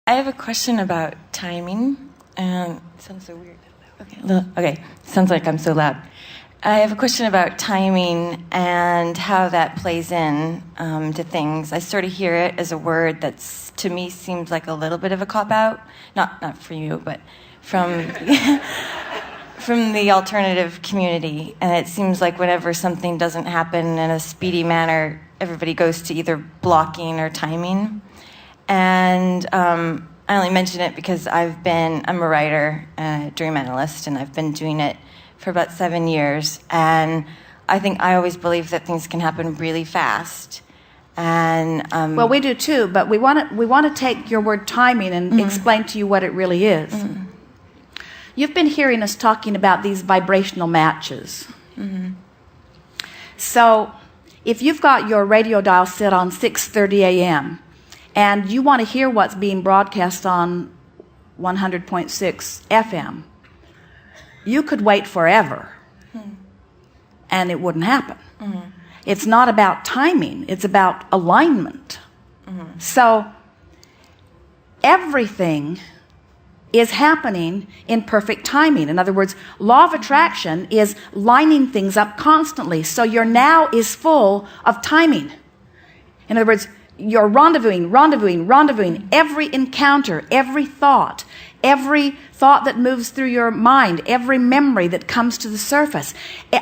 I have a question about timing. It sounds so weird. Okay. Sounds like I'm so loud. I have a question about timing and how that plays in to things. I sort of hear it as a word that's, to me, seems like a little bit of a cop-out. Not for you, but from from the alternative community. And it seems like whenever something doesn't happen in a speedy manner, everybody goes to either blocking or timing. And I only mention it because I'm a writer and a dream analyst, and I've been doing it for about 7 years. And I think I always believe that things can happen really fast. And well, we do too, but we want to take your word timing and explain to you what it really is. You've been hearing us talking about these vibrational matches. So if you've got your radio dial set on 6:30 a.m. and you want to hear what's being broadcast on 100.6 FM, you could wait forever and it wouldn't happen. It's not about timing, it's about alignment. So everything is happening in perfect timing. In other words, law of attraction is lining things up constantly. So your now is full of timing. In other words, you're rendezvousing every encounter, every thought that moves through your mind, every memory that comes to the surface.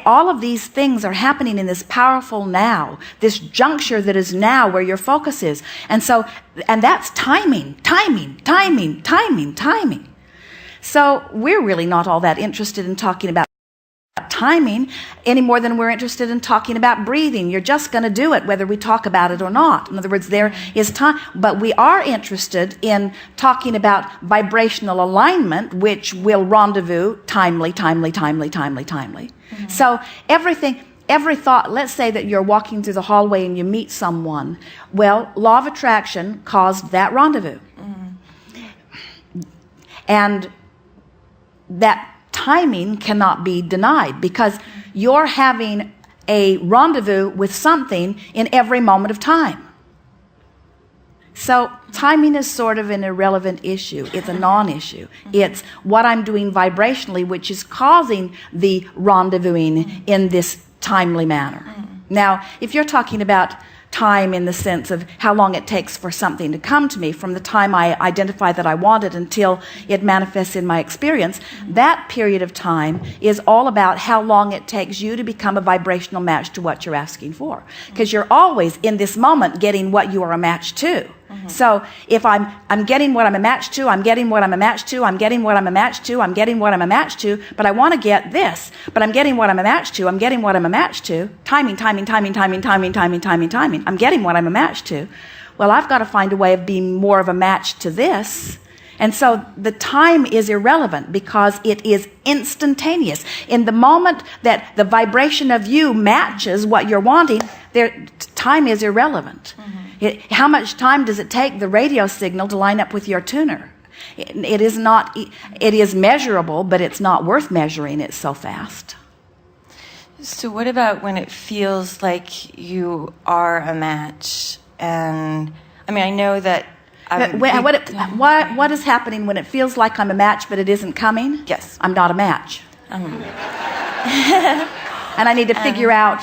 All of these things are happening in this powerful now, this juncture that is now where your focus is. And that's timing. So we're really not all that interested in talking about timing any more than we're interested in talking about breathing. You're just going to do it whether we talk about it or not. In other words, there is time, but we are interested in talking about vibrational alignment, which will rendezvous timely. So every thought, let's say that you're walking through the hallway and you meet someone. Well, law of attraction caused that rendezvous. And that timing cannot be denied because you're having a rendezvous with something in every moment of time. So timing is sort of an irrelevant issue. It's a non-issue. It's what I'm doing vibrationally which is causing the rendezvousing in this timely manner. Now, if you're talking about time in the sense of how long it takes for something to come to me from the time I identify that I want it until it manifests in my experience, that period of time is all about how long it takes you to become a vibrational match to what you're asking for. Because you're always in this moment getting what you are a match to. So if I'm getting what I'm a match to, I'm getting what I'm a match to, I'm getting what I'm a match to, I'm getting what I'm a match to, but I want to get this, but I'm getting what I'm a match to, I'm getting what I'm a match to, timing. I'm getting what I'm a match to. Well, I've got to find a way of being more of a match to this. And so the time is irrelevant because it is instantaneous. In the moment that the vibration of you matches what you're wanting, time is irrelevant. How much time does it take the radio signal to line up with your tuner? It is measurable, but it's not worth measuring it so fast. So what about when it feels like you are a match? And I mean, I know that what is happening when it feels like I'm a match but it isn't coming? Yes. I'm not a match. And I need to figure out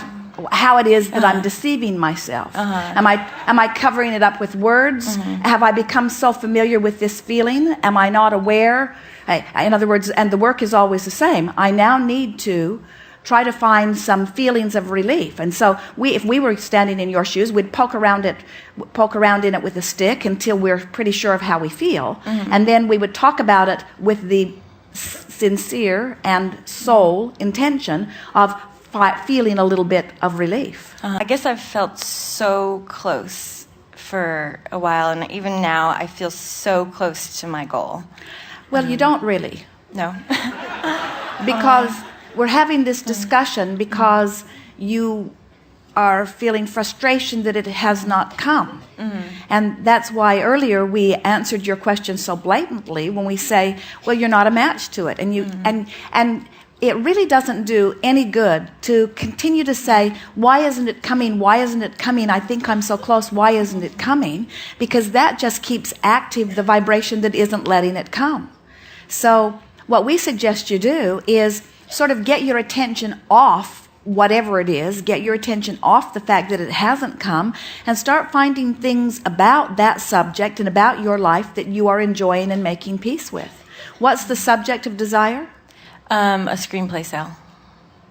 how it is that I'm deceiving myself. Am I covering it up with words? Have I become so familiar with this feeling? Am I not aware? In other words, and the work is always the same. I now need to try to find some feelings of relief. And so if we were standing in your shoes, we'd poke around in it with a stick until we're pretty sure of how we feel. And then we would talk about it with the sincere and soul intention of feeling a little bit of relief. I guess I've felt so close for a while, and even now I feel so close to my goal. Well, you don't really. No. Because we're having this discussion because you are feeling frustration that it has not come. And that's why earlier we answered your question so blatantly when we say, well, you're not a match to it. And you and it really doesn't do any good to continue to say, why isn't it coming? Why isn't it coming? I think I'm so close. Why isn't it coming? Because that just keeps active the vibration that isn't letting it come. So what we suggest you do is sort of get your attention off whatever it is, get your attention off the fact that it hasn't come, and start finding things about that subject and about your life that you are enjoying and making peace with. What's the subject of desire? A screenplay sale.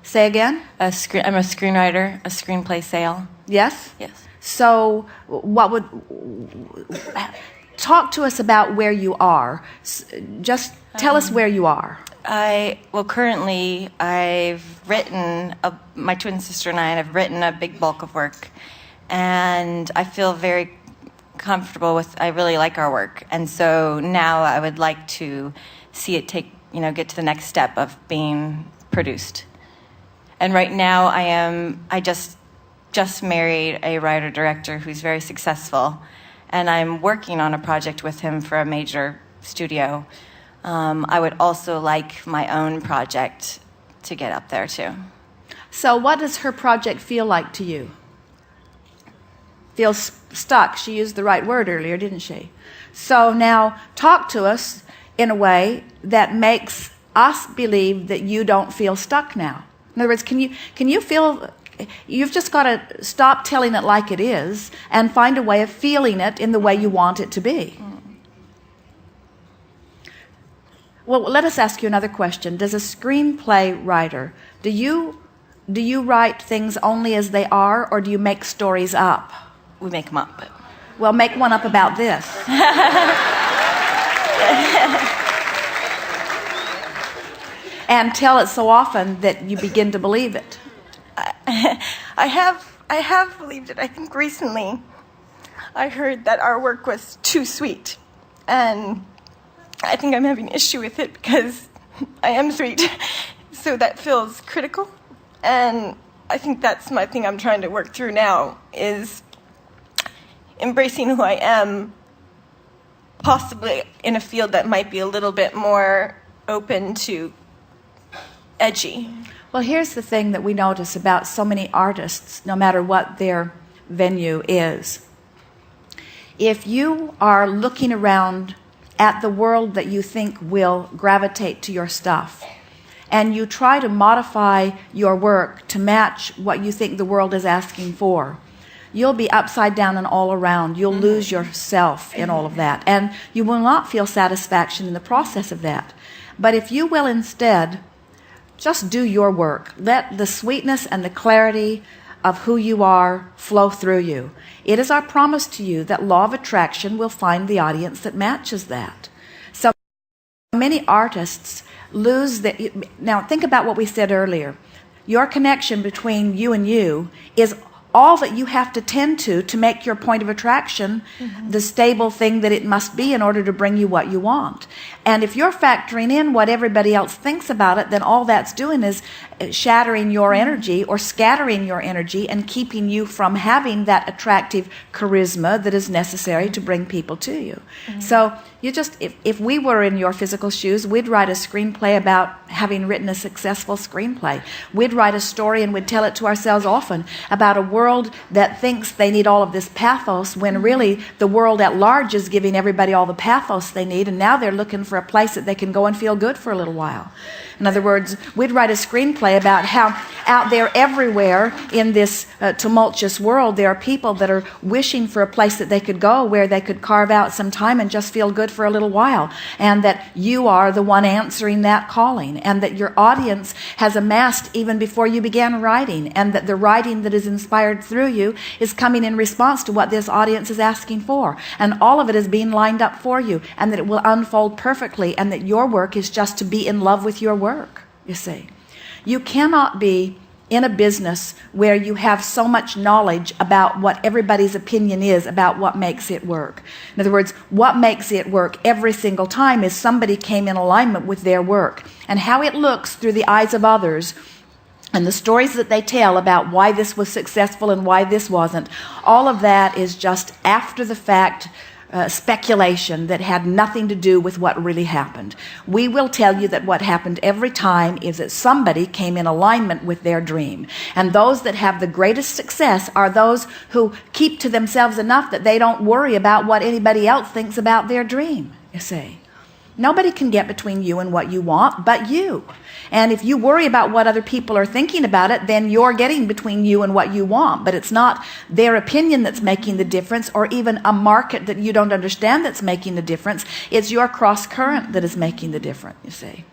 Say again? I'm a screenwriter, a screenplay sale. Yes? Yes. So talk to us about where you are. Just tell us where you are. Currently I've written, my twin sister and I have written a big bulk of work, and I feel very comfortable with, I really like our work, and so now I would like to see it get to the next step of being produced. And right now I just married a writer-director who's very successful, and I'm working on a project with him for a major studio. I would also like my own project to get up there too. So what does her project feel like to you? Feels stuck. She used the right word earlier, didn't she? So now talk to us in a way that makes us believe that you don't feel stuck now. In other words, can you feel, you've just got to stop telling it like it is and find a way of feeling it in the way you want it to be. Well, let us ask you another question. Does a screenplay writer, do you write things only as they are, or do you make stories up? We make them up. Well, make one up about this. And tell it so often that you begin to believe it. I have believed it. I think recently I heard that our work was too sweet, and I think I'm having an issue with it because I am sweet, so that feels critical, and I think that's my thing I'm trying to work through now, is embracing who I am, possibly in a field that might be a little bit more open to edgy. Well, here's the thing that we notice about so many artists, no matter what their venue is. If you are looking around at the world that you think will gravitate to your stuff, and you try to modify your work to match what you think the world is asking for, you'll be upside down and all around. You'll lose yourself in all of that, and you will not feel satisfaction in the process of that. But if you will instead just do your work, let the sweetness and the clarity of who you are flow through you. It is our promise to you that law of attraction will find the audience that matches that. So many artists lose that. Now think about what we said earlier. Your connection between you and you is all that you have to tend to make your point of attraction the stable thing that it must be in order to bring you what you want. And if you're factoring in what everybody else thinks about it, then all that's doing is shattering your energy or scattering your energy and keeping you from having that attractive charisma that is necessary to bring people to you. So you just, if we were in your physical shoes, we'd write a screenplay about having written a successful screenplay. We'd write a story and we'd tell it to ourselves often about a world that thinks they need all of this pathos, when really the world at large is giving everybody all the pathos they need, and now they're looking for a place that they can go and feel good for a little while. In other words, we'd write a screenplay about how out there everywhere in this tumultuous world, there are people that are wishing for a place that they could go where they could carve out some time and just feel good for a little while, and that you are the one answering that calling, and that your audience has amassed even before you began writing, and that the writing that is inspired through you is coming in response to what this audience is asking for, and all of it is being lined up for you, and that it will unfold perfectly, and that your work is just to be in love with your work. You see, you cannot be in a business where you have so much knowledge about what everybody's opinion is about what makes it work. In other words, what makes it work every single time is somebody came in alignment with their work, and how it looks through the eyes of others, and the stories that they tell about why this was successful and why this wasn't. All of that is just after the fact speculation that had nothing to do with what really happened. We will tell you that what happened every time is that somebody came in alignment with their dream. And those that have the greatest success are those who keep to themselves enough that they don't worry about what anybody else thinks about their dream, you see. Nobody can get between you and what you want but you. And if you worry about what other people are thinking about it, then you're getting between you and what you want. But it's not their opinion that's making the difference, or even a market that you don't understand that's making the difference. It's your cross current that is making the difference, you see.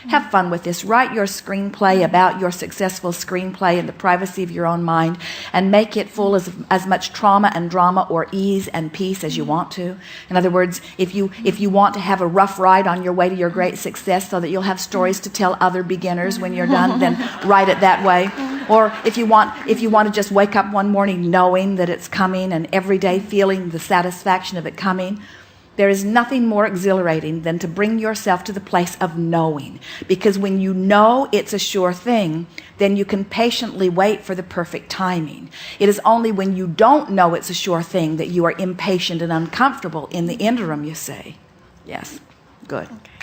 Have fun with this. Write your screenplay about your successful screenplay in the privacy of your own mind, and make it full of as much trauma and drama or ease and peace as you want to. In other words, if you want to have a rough ride on your way to your great success so that you'll have stories to tell other beginners when you're done, then write it that way. Or if you want to just wake up one morning knowing that it's coming and every day feeling the satisfaction of it coming, there is nothing more exhilarating than to bring yourself to the place of knowing. Because when you know it's a sure thing, then you can patiently wait for the perfect timing. It is only when you don't know it's a sure thing that you are impatient and uncomfortable in the interim, you say. Yes, good. Okay.